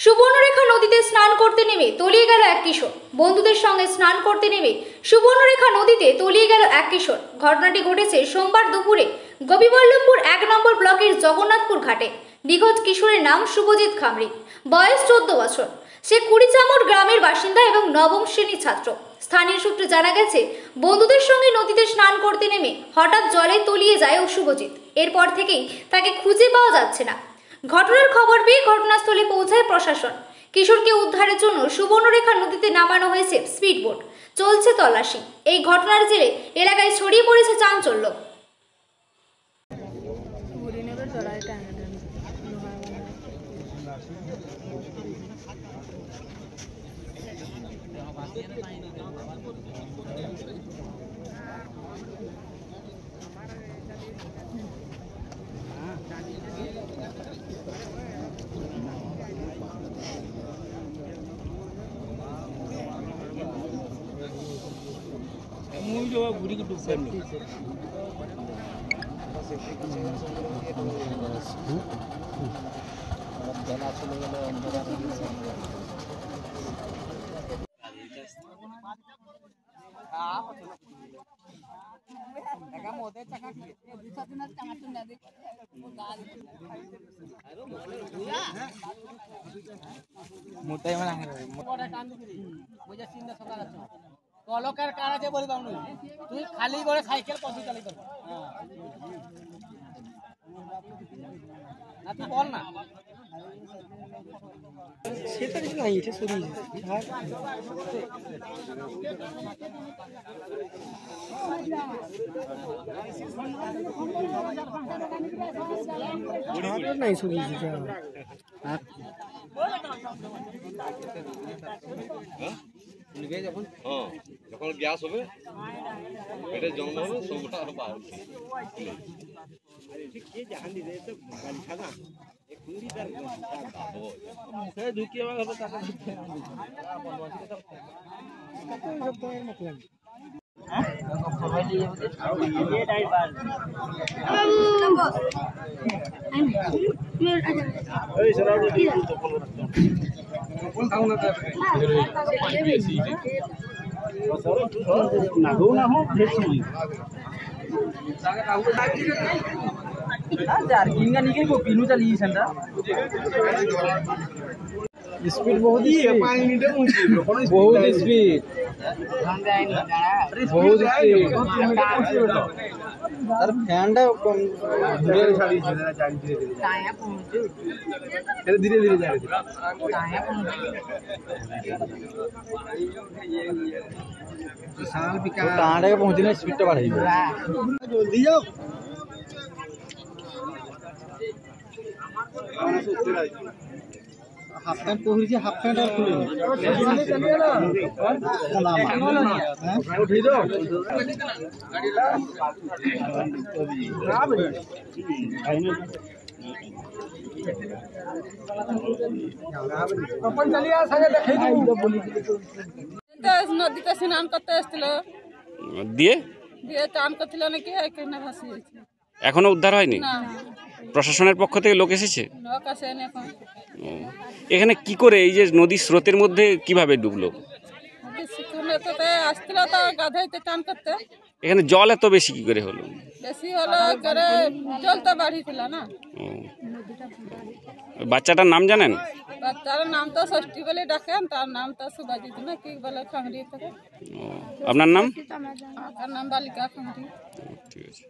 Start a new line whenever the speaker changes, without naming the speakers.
সুবর্ণরেখা নদীতে স্নান করতে নেমে তলিয়ে গেল এক কিশোর। বন্ধুদের সঙ্গে স্নান করতে নেমে সুবর্ণরেখা নদীতে তলিয়ে গেল এক কিশোর। ঘটনাটি ঘটেছে সোমবার দুপুরে গোপীবল্লভপুর ১ নম্বর ব্লকের জগন্নাথপুর ঘাটে। নিখোঁজ কিশোরের নাম শুভজিৎ খামরি, বয়স ১৪ বছর। সে কুড়িচামর গ্রামের বাসিন্দা এবং নবম শ্রেণীর ছাত্র। স্থানীয় সূত্রে জানা গেছে, বন্ধুদের সঙ্গে নদীতে স্নান করতে নেমে হঠাৎ জলে তলিয়ে যায় শুভজিৎ। এরপর থেকেই তাকে খুঁজে পাওয়া যাচ্ছে না। ঘটনার খবর পেয়ে ঘটনাস্থলে পৌঁছায় প্রশাসন। কিশোরকে উদ্ধারের জন্য সুবর্ণরেখা নদীতে নামানো হয়েছে স্পিডবোট। চলছে তল্লাশি। এই ঘটনার জেরে এলাকায় ছড়িয়ে পড়েছে চাঞ্চল্য।
घुरी के डूब কলকার কার আছে বলি পাউনি তুই খালি করে সাইকেল পথে চালাই কর না তুই বল না সেটা কিছু নাই এটা সরিয়ে নাই সরিয়ে যখন যখন গ্যাস হবে পেটে জম হবে সবটা আরো বার ঢুকিয়ে स्पीड बहुत स्पीड बहुत তার ফ্যানটা ধীরে ধীরে যায় টাঁটাকে পৌঁছলে স্পিডটা বাড়াই জলদি যাও হাফ প্যান্ট পরেছি হাফ প্যান্ট আর খুলে
নদীতে স্নান করতে এসেছিল
দিয়ে
চান করছিল নাকি ভাসি
এখনো উদ্ধার হয়নি। প্রশাসনের পক্ষ থেকে লোক এসেছে?
লোক আসেনি এখন।
এখানে কি করে এই যে নদীর স্রোতের মধ্যে কিভাবে ডুবলো?
আসছিল তো গাধাইতে চান করতে।
এখানে জল এত বেশি কি করে হলো?
বেশি হলো করে জল তো বাড়িছিল না।
বাচ্চাটার নাম জানেন?
বাচ্চার নাম তো ষষ্ঠী বলে ডাকেন, তার নাম তো সুবাজিত না কি বলে খামরি থেকে।
আপনার নাম?
আমার নাম বালিকা খামরি।
ঠিক আছে।